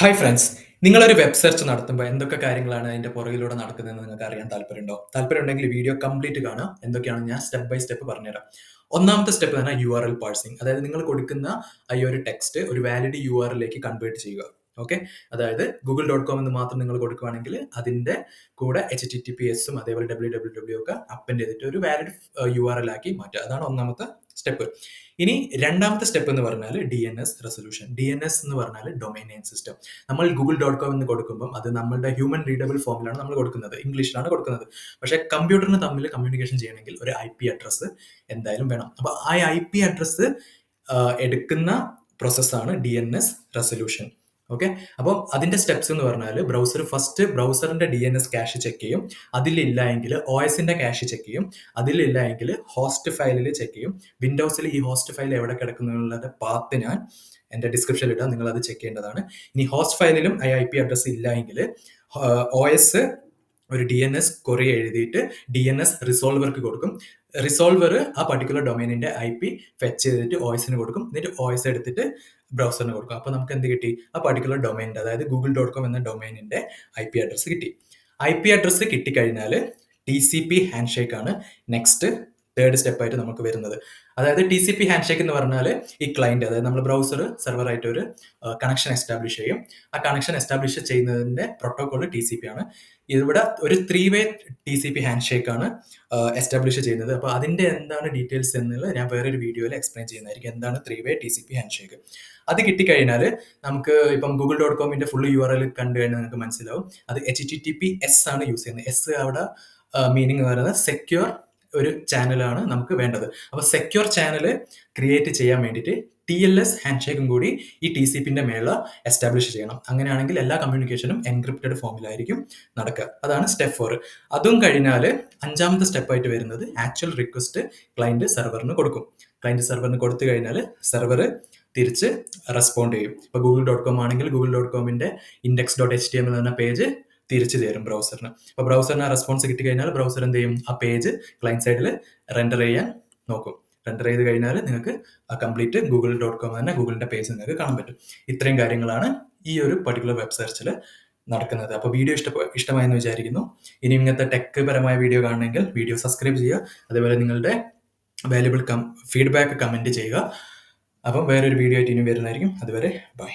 Hi friends, നിങ്ങളൊരു web search നടത്തുമ്പോൾ എന്തൊക്കെ കാര്യങ്ങളാണ് അതിന്റെ പുറകിലൂടെ നടക്കുന്നതെന്ന് നിങ്ങൾക്ക് അറിയാൻ താല്പര്യമുണ്ടോ? താല്പര്യമുണ്ടെങ്കിൽ വീഡിയോ കംപ്ലീറ്റ് കാണാം. എന്തൊക്കെയാണ് ഞാൻ സ്റ്റെപ്പ് ബൈ സ്റ്റെപ്പ് പറഞ്ഞുതരാം. ഒന്നാമത്തെ സ്റ്റെപ്പ് തന്നെ URL പാഴ്സിംഗ്. അതായത് നിങ്ങൾ കൊടുക്കുന്ന ഈ ഒരു ടെക്സ്റ്റ് ഒരു വാലിഡ് URL കൺവേർട്ട് ചെയ്യുക. ഓക്കെ, അതായത് google.com എന്ന് മാത്രം നിങ്ങൾ കൊടുക്കുകയാണെങ്കിൽ അതിന്റെ കൂടെ HTTPS അതേപോലെ www ഒക്കെ അപ്പൻഡ് ചെയ്തിട്ട് ഒരു വാലിഡ് URL ആക്കി മാറ്റുക. അതാണ് ഒന്നാമത്തെ സ്റ്റെപ്പ്. ഇനി രണ്ടാമത്തെ സ്റ്റെപ്പ് എന്ന് പറഞ്ഞാൽ DNS റെസൊല്യൂഷൻ. DNS എന്ന് പറഞ്ഞാൽ ഡൊമൈൻ നെയിം സിസ്റ്റം. നമ്മൾ google.com എന്ന് കൊടുക്കുമ്പോൾ അത് നമ്മളുടെ ഹ്യൂമൻ റീഡബിൾ ഫോമിലാണ് നമ്മൾ കൊടുക്കുന്നത്, ഇംഗ്ലീഷിലാണ് കൊടുക്കുന്നത്. പക്ഷേ കമ്പ്യൂട്ടറിന് തമ്മിൽ കമ്മ്യൂണിക്കേഷൻ ചെയ്യണമെങ്കിൽ ഒരു IP അഡ്രസ്സ് എന്തായാലും വേണം. അപ്പോൾ ആ IP അഡ്രസ്സ് എടുക്കുന്ന പ്രോസസ്സാണ് DNS റെസൊല്യൂഷൻ. ഓക്കെ, അപ്പോൾ അതിന്റെ സ്റ്റെപ്സ് എന്ന് പറഞ്ഞാൽ ഫസ്റ്റ് ബ്രൗസറിന്റെ DNS ക്യാഷ് ചെക്ക് ചെയ്യും. അതിലില്ല എങ്കിൽ OSന്റെ ക്യാഷ് ചെക്ക് ചെയ്യും. അതിലില്ല എങ്കിൽ ഹോസ്റ്റ് ഫയലിൽ ചെക്ക് ചെയ്യും. വിൻഡോസിൽ ഈ ഹോസ്റ്റ് ഫയൽ എവിടെ കിടക്കുന്നു എന്നുള്ളത് പാത്ത് ഞാൻ എൻ്റെ ഡിസ്ക്രിപ്ഷനിൽ ഇടാം, നിങ്ങൾ അത് ചെക്ക് ചെയ്യേണ്ടതാണ്. ഇനി ഹോസ്റ്റ് ഫയലിലും IP അഡ്രസ്സ് ഇല്ല എങ്കിൽ OS ഒരു DNS ക്വറി എഴുതിയിട്ട് DNS റിസോൾവർക്ക് കൊടുക്കും. റിസോൾവർ ആ പർട്ടിക്കുലർ ഡൊമൈനിന്റെ IP ഫെച്ച് ചെയ്തിട്ട് OSന് കൊടുക്കും. എന്നിട്ട് OS എടുത്തിട്ട് ബ്രൗസറിന് കൊടുക്കും. അപ്പോൾ നമുക്ക് എന്ത് കിട്ടി? ആ പർട്ടിക്കുലർ ഡൊമൈനിന്റെ, അതായത് google.com എന്ന ഡൊമൈനിന്റെ IP അഡ്രസ്സ് കിട്ടി. IP അഡ്രസ്സ് കിട്ടിക്കഴിഞ്ഞാൽ TCP ഹാൻഡ് ഷേക്ക് ആണ് നെക്സ്റ്റ് തേർഡ് സ്റ്റെപ്പായിട്ട് നമുക്ക് വരുന്നത്. അതായത് TCP ഹാൻഡ് ഷേക്ക് എന്ന് പറഞ്ഞാൽ ഈ ക്ലയന്റ്, അതായത് നമ്മൾ ബ്രൗസർ സെർവറായിട്ട് ഒരു കണക്ഷൻ എസ്റ്റാബ്ലിഷ് ചെയ്യും. ആ കണക്ഷൻ എസ്റ്റാബ്ലിഷ് ചെയ്യുന്നതിന്റെ പ്രോട്ടോകോൾ TCP ആണ്. ഇവിടെ ഒരു 3-way TCP ഹാൻഡ് ഷേക്ക് ആണ് എസ്റ്റാബ്ലിഷ് ചെയ്യുന്നത്. അപ്പോൾ അതിന്റെ എന്താണ് ഡീറ്റെയിൽസ് എന്നുള്ളത് ഞാൻ വേറൊരു വീഡിയോയിൽ എക്സ്പ്ലെയിൻ ചെയ്യുന്നതായിരിക്കും. എന്താണ് 3-way TCP ഹാൻഡ് ഷേക്ക്. അത് കിട്ടിക്കഴിഞ്ഞാൽ നമുക്ക് ഇപ്പം google.comന്റെ ഫുൾ URL കണ്ടു കഴിഞ്ഞാൽ നിങ്ങൾക്ക് മനസ്സിലാവും അത് HTTPS ആണ് യൂസ് ചെയ്യുന്നത്. എസ് അവിടെ മീനിങ് എന്ന് പറയുന്നത് സെക്യൂർ ഒരു ചാനലാണ് നമുക്ക് വേണ്ടത്. അപ്പോൾ സെക്യൂർ ചാനൽ ക്രിയേറ്റ് ചെയ്യാൻ വേണ്ടിയിട്ട് TLS ഹാൻഡ് ഷേക്കും കൂടി ഈ TCPന്റെ മേലെ എസ്റ്റാബ്ലിഷ് ചെയ്യണം. അങ്ങനെയാണെങ്കിൽ എല്ലാ കമ്മ്യൂണിക്കേഷനും എൻക്രിപ്റ്റഡ് ഫോമിലായിരിക്കും നടക്കുക. അതാണ് സ്റ്റെപ്പ് 4. അതും കഴിഞ്ഞാൽ അഞ്ചാമത്തെ സ്റ്റെപ്പായിട്ട് വരുന്നത് ആക്ച്വൽ റിക്വസ്റ്റ് ക്ലയന്റ് സെർവറിന് കൊടുക്കും. ക്ലയന്റ് സെർവറിന് കൊടുത്തു കഴിഞ്ഞാൽ സെർവർ തിരിച്ച് റെസ്പോണ്ട് ചെയ്യും. ഇപ്പോൾ google.com ആണെങ്കിൽ google.comന്റെ index.html എന്ന പേജ് തിരിച്ചു തരും ബ്രൗസറിന്. അപ്പോൾ ബ്രൗസറിന് റെസ്പോൺസ് കിട്ടിക്കഴിഞ്ഞാൽ ബ്രൗസർ എന്ത് ചെയ്യും? ആ പേജ് ക്ലയന്റ് സൈഡിൽ റെൻഡർ ചെയ്യാൻ നോക്കും. റെൻഡർ ചെയ്ത് കഴിഞ്ഞാൽ നിങ്ങൾക്ക് ആ കംപ്ലീറ്റ് google.com തന്നെ ഗൂഗിളിന്റെ പേജ് നിങ്ങൾക്ക് കാണാൻ പറ്റും. ഇത്രയും കാര്യങ്ങളാണ് ഈ ഒരു പർട്ടിക്കുലർ വെബ് സെർച്ചിൽ നടക്കുന്നത്. അപ്പോൾ വീഡിയോ ഇഷ്ടമായെന്ന് വിചാരിക്കുന്നു. ഇനി ഇങ്ങനത്തെ ടെക് പരമായ വീഡിയോ കാണണമെങ്കിൽ വീഡിയോ സബ്സ്ക്രൈബ് ചെയ്യുക. അതേപോലെ നിങ്ങളുടെ വാല്യുബിൾ ഫീഡ്ബാക്ക് കമന്റ് ചെയ്യുക. അപ്പം വേറൊരു വീഡിയോ ആയിട്ട് ഇനി വരുന്നതായിരിക്കും. അതുവരെ ബൈ.